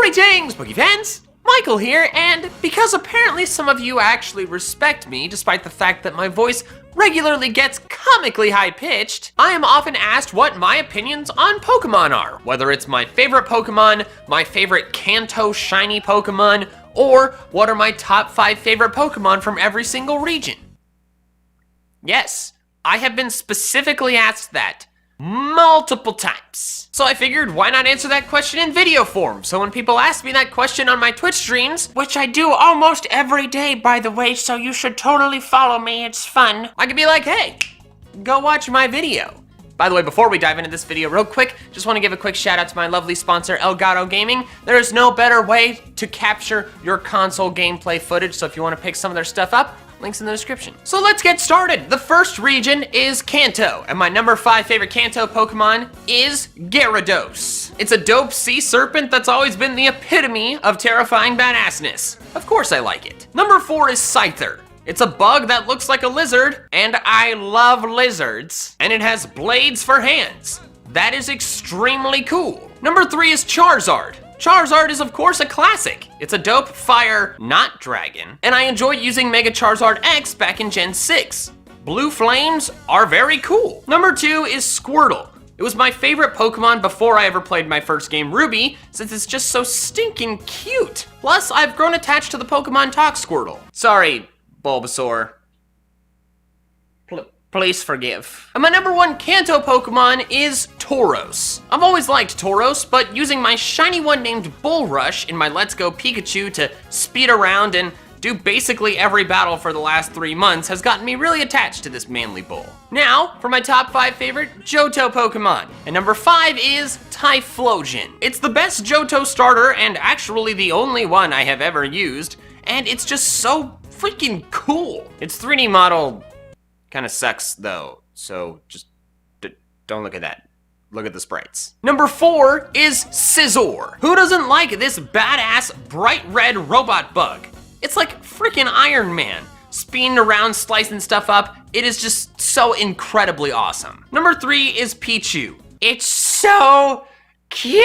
Greetings, Boogie fans! Michael here, and because apparently some of you actually respect me despite the fact that my voice regularly gets comically high-pitched, I am often asked what my opinions on Pokemon are, whether it's my favorite Pokemon, my favorite Kanto shiny Pokemon, or what are my top 5 favorite Pokemon from every single region. Yes, I have been specifically asked that multiple times. So I figured, why not answer that question in video form? So when people ask me that question on my Twitch streams, which I do almost every day, by the way, so you should totally follow me, it's fun, I could be like, hey, go watch my video. By the way, before we dive into this video real quick, just want to give a quick shout out to my lovely sponsor, Elgato Gaming. There is no better way to capture your console gameplay footage, so if you want to pick some of their stuff up, links in the description. So let's get started. The first region is Kanto, and my number 5 favorite Kanto Pokemon is Gyarados. It's a dope sea serpent that's always been the epitome of terrifying badassness. Of course I like it. Number 4 is Scyther. It's a bug that looks like a lizard, and I love lizards, and it has blades for hands. That is extremely cool. Number 3 is Charizard. Charizard is of course a classic. It's a dope fire, not dragon, and I enjoy using Mega Charizard X back in Gen 6. Blue flames are very cool. Number 2 is Squirtle. It was my favorite Pokemon before I ever played my first game, Ruby, since it's just so stinking cute. Plus, I've grown attached to the Pokemon Talk Squirtle. Sorry, Bulbasaur. Please forgive. And my number 1 Kanto Pokemon is Tauros. I've always liked Tauros, but using my shiny one named Bulrush in my Let's Go Pikachu to speed around and do basically every battle for the last 3 months has gotten me really attached to this manly bull. Now, for my top 5 favorite Johto Pokemon. And number 5 is Typhlosion. It's the best Johto starter and actually the only one I have ever used, and it's just so freaking cool. Its 3D model kind of sucks though, so just don't look at that. Look at the sprites. Number 4 is Scizor. Who doesn't like this badass bright red robot bug? It's like freaking Iron Man, spinning around, slicing stuff up. It is just so incredibly awesome. Number 3 is Pichu. It's so cute.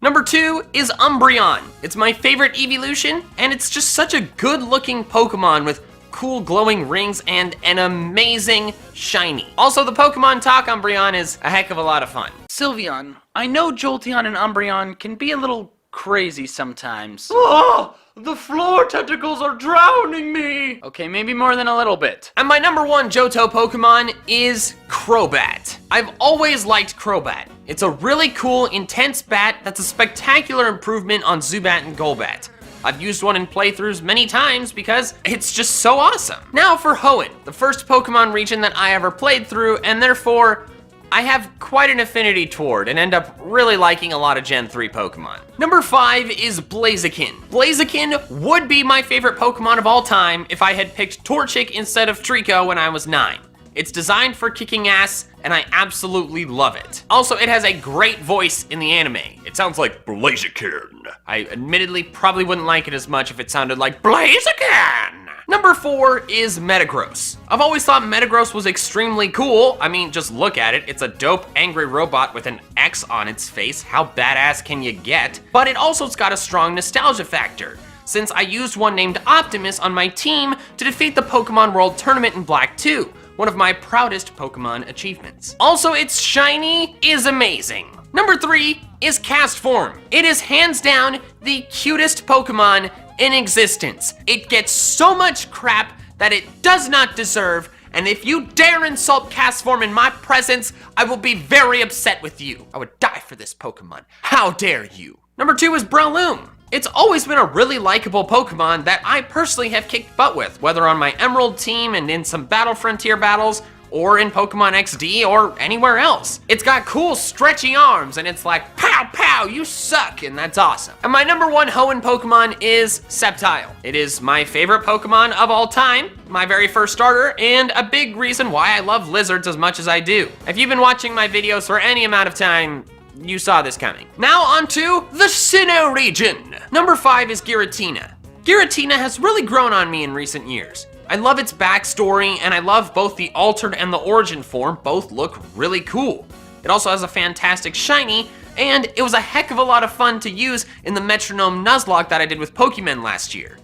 Number 2 is Umbreon. It's my favorite evolution, and it's just such a good-looking Pokemon with cool glowing rings and an amazing shiny. Also, the Pokemon Talk Umbreon is a heck of a lot of fun. Sylveon, I know Jolteon and Umbreon can be a little crazy sometimes. Oh, the floor tentacles are drowning me. Okay, maybe more than a little bit. And my number 1 Johto Pokemon is Crobat. I've always liked Crobat. It's a really cool, intense bat that's a spectacular improvement on Zubat and Golbat. I've used one in playthroughs many times because it's just so awesome. Now for Hoenn, the first Pokemon region that I ever played through, and therefore I have quite an affinity toward and end up really liking a lot of Gen 3 Pokemon. Number 5 is Blaziken. Blaziken would be my favorite Pokemon of all time if I had picked Torchic instead of Trico when I was 9. It's designed for kicking ass, and I absolutely love it. Also, it has a great voice in the anime. It sounds like Blaziken. I admittedly probably wouldn't like it as much if it sounded like Blaziken. Number 4 is Metagross. I've always thought Metagross was extremely cool. I mean, just look at it. It's a dope angry robot with an X on its face. How badass can you get? But it also's got a strong nostalgia factor, since I used one named Optimus on my team to defeat the Pokemon World Tournament in Black 2. One of my proudest Pokemon achievements. Also, its shiny is amazing. Number 3 is Castform. It is hands down the cutest Pokemon in existence. It gets so much crap that it does not deserve, and if you dare insult Castform in my presence, I will be very upset with you. I would die for this Pokemon. How dare you? Number 2 is Breloom. It's always been a really likable Pokemon that I personally have kicked butt with, whether on my Emerald team and in some Battle Frontier battles, or in Pokemon XD, or anywhere else. It's got cool stretchy arms, and it's like, pow pow, you suck, and that's awesome. And my number 1 Hoenn Pokemon is Sceptile. It is my favorite Pokemon of all time, my very first starter, and a big reason why I love lizards as much as I do. If you've been watching my videos for any amount of time, you saw this coming. Now on to the Sinnoh region. Number 5 is Giratina. Giratina has really grown on me in recent years. I love its backstory, and I love both the altered and the origin form. Both look really cool. It also has a fantastic shiny, and it was a heck of a lot of fun to use in the Metronome Nuzlocke that I did with Pokemon last year.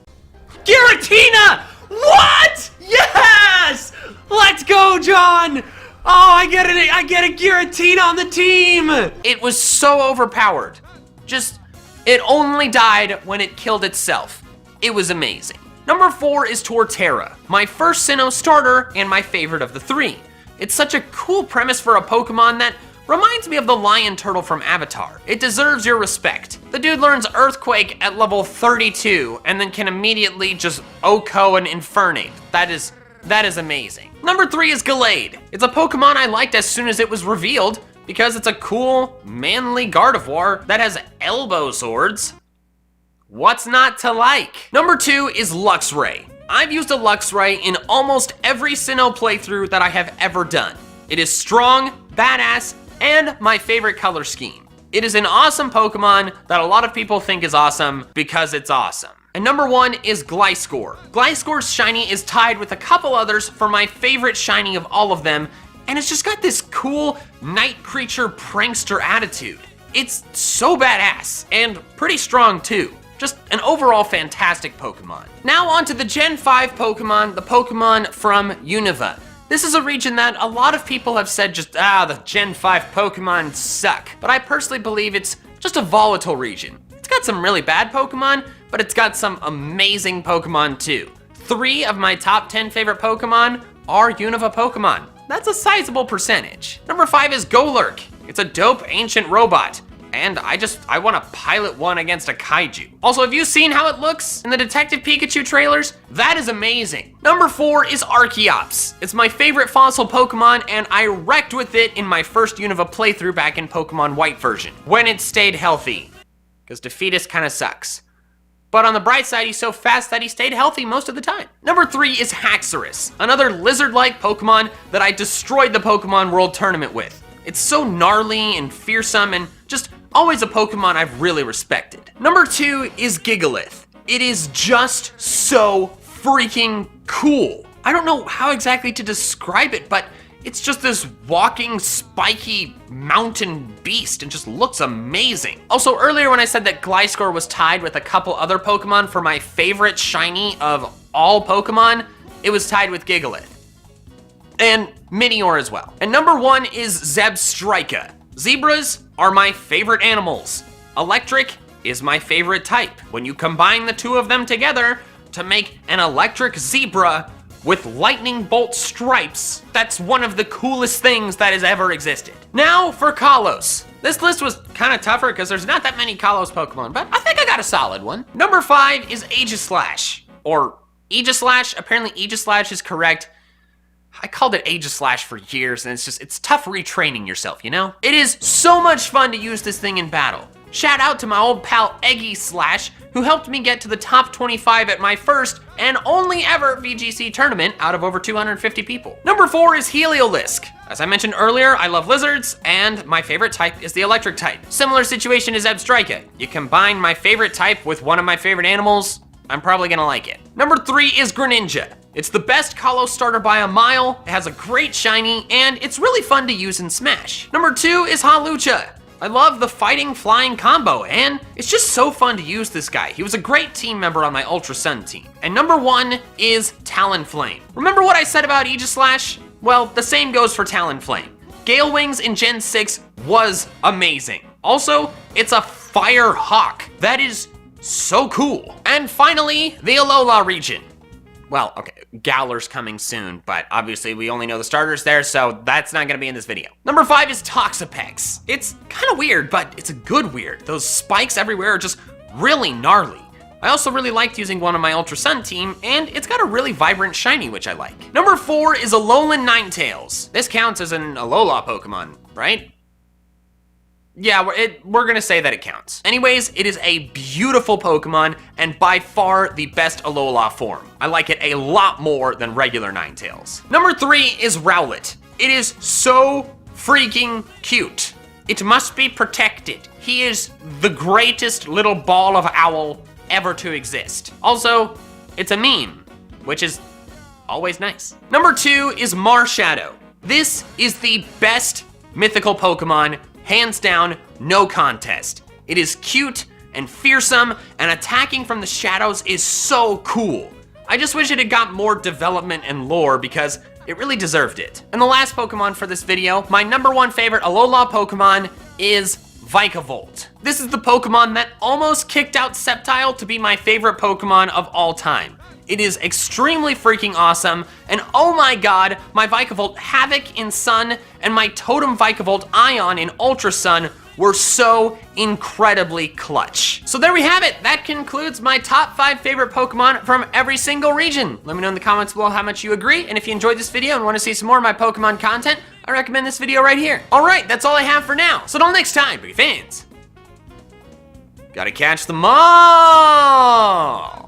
Giratina! What? Yes! Let's go, John! Oh, I get a Giratina on the team! It was so overpowered. It only died when it killed itself. It was amazing. Number 4 is Torterra, my first Sinnoh starter and my favorite of the 3. It's such a cool premise for a Pokemon that reminds me of the lion turtle from Avatar. It deserves your respect. The dude learns Earthquake at level 32 and then can immediately just OHKO and Infernape. That is amazing. Number 3 is Gallade. It's a Pokemon I liked as soon as it was revealed because it's a cool, manly Gardevoir that has elbow swords. What's not to like? Number 2 is Luxray. I've used a Luxray in almost every Sinnoh playthrough that I have ever done. It is strong, badass, and my favorite color scheme. It is an awesome Pokemon that a lot of people think is awesome because it's awesome. And number 1 is Gliscor. Gliscor's shiny is tied with a couple others for my favorite shiny of all of them, and it's just got this cool night creature prankster attitude. It's so badass, and pretty strong too. Just an overall fantastic Pokemon. Now on to the Gen 5 Pokemon, the Pokemon from Unova. This is a region that a lot of people have said the Gen 5 Pokemon suck. But I personally believe it's just a volatile region. It's got some really bad Pokemon, but it's got some amazing Pokemon too. 3 of my top 10 favorite Pokemon are Unova Pokemon. That's a sizable percentage. Number 5 is Golurk. It's a dope ancient robot. And I want to pilot one against a kaiju. Also, have you seen how it looks in the Detective Pikachu trailers? That is amazing. Number 4 is Archeops. It's my favorite fossil Pokemon, and I wrecked with it in my first Unova playthrough back in Pokemon White version, when it stayed healthy. Because Defeatus kind of sucks. But on the bright side, he's so fast that he stayed healthy most of the time. Number 3 is Haxorus, another lizard-like Pokemon that I destroyed the Pokemon World Tournament with. It's so gnarly and fearsome and just always a Pokemon I've really respected. Number 2 is Gigalith. It is just so freaking cool. I don't know how exactly to describe it, but it's just this walking, spiky mountain beast and just looks amazing. Also, earlier when I said that Gliscor was tied with a couple other Pokemon for my favorite shiny of all Pokemon, it was tied with Gigalith. And Minior as well. And number 1 is Zebstrika. Zebras are my favorite animals. Electric is my favorite type. When you combine the two of them together to make an electric zebra with lightning bolt stripes, that's one of the coolest things that has ever existed. Now for Kalos. This list was kind of tougher because there's not that many Kalos Pokemon, but I think I got a solid one. Number 5 is Aegislash, or Aegislash. Apparently Aegislash is correct. I called it Aegislash for years, and it's tough retraining yourself, you know? It is so much fun to use this thing in battle. Shout out to my old pal Aegislash, who helped me get to the top 25 at my first and only ever VGC tournament out of over 250 people. Number 4 is Heliolisk. As I mentioned earlier, I love lizards, and my favorite type is the electric type. Similar situation as Zebstrika. You combine my favorite type with one of my favorite animals, I'm probably gonna like it. Number 3 is Greninja. It's the best Kalos starter by a mile, it has a great shiny, and it's really fun to use in Smash. Number 2 is Hawlucha. I love the fighting flying combo, and it's just so fun to use this guy. He was a great team member on my Ultra Sun team. And number 1 is Talonflame. Remember what I said about Aegislash? Well, the same goes for Talonflame. Gale Wings in Gen 6 was amazing. Also, it's a Fire Hawk. That is so cool. And finally, the Alola region. Well, okay, Galar's coming soon, but obviously we only know the starters there, so that's not gonna be in this video. Number 5 is Toxapex. It's kind of weird, but it's a good weird. Those spikes everywhere are just really gnarly. I also really liked using one on my Ultra Sun team, and it's got a really vibrant shiny, which I like. Number 4 is Alolan Ninetales. This counts as an Alola Pokemon, right? Yeah, we're gonna say that it counts. Anyways, it is a beautiful Pokemon and by far the best Alola form. I like it a lot more than regular Ninetales. Number 3 is Rowlet. It is so freaking cute. It must be protected. He is the greatest little ball of owl ever to exist. Also, it's a meme, which is always nice. Number 2 is Marshadow. This is the best mythical Pokemon, hands down, no contest. It is cute and fearsome, and attacking from the shadows is so cool. I just wish it had got more development and lore because it really deserved it. And the last Pokemon for this video, my #1 favorite Alola Pokemon is Vikavolt. This is the Pokemon that almost kicked out Sceptile to be my favorite Pokemon of all time. It is extremely freaking awesome, and oh my god, my Vikavolt Havoc in Sun and my Totem Vikavolt Ion in Ultra Sun were so incredibly clutch. So there we have it. That concludes my top 5 favorite Pokemon from every single region. Let me know in the comments below how much you agree, and if you enjoyed this video and want to see some more of my Pokemon content, I recommend this video right here. All right, that's all I have for now. So until next time, big fans, gotta catch them all.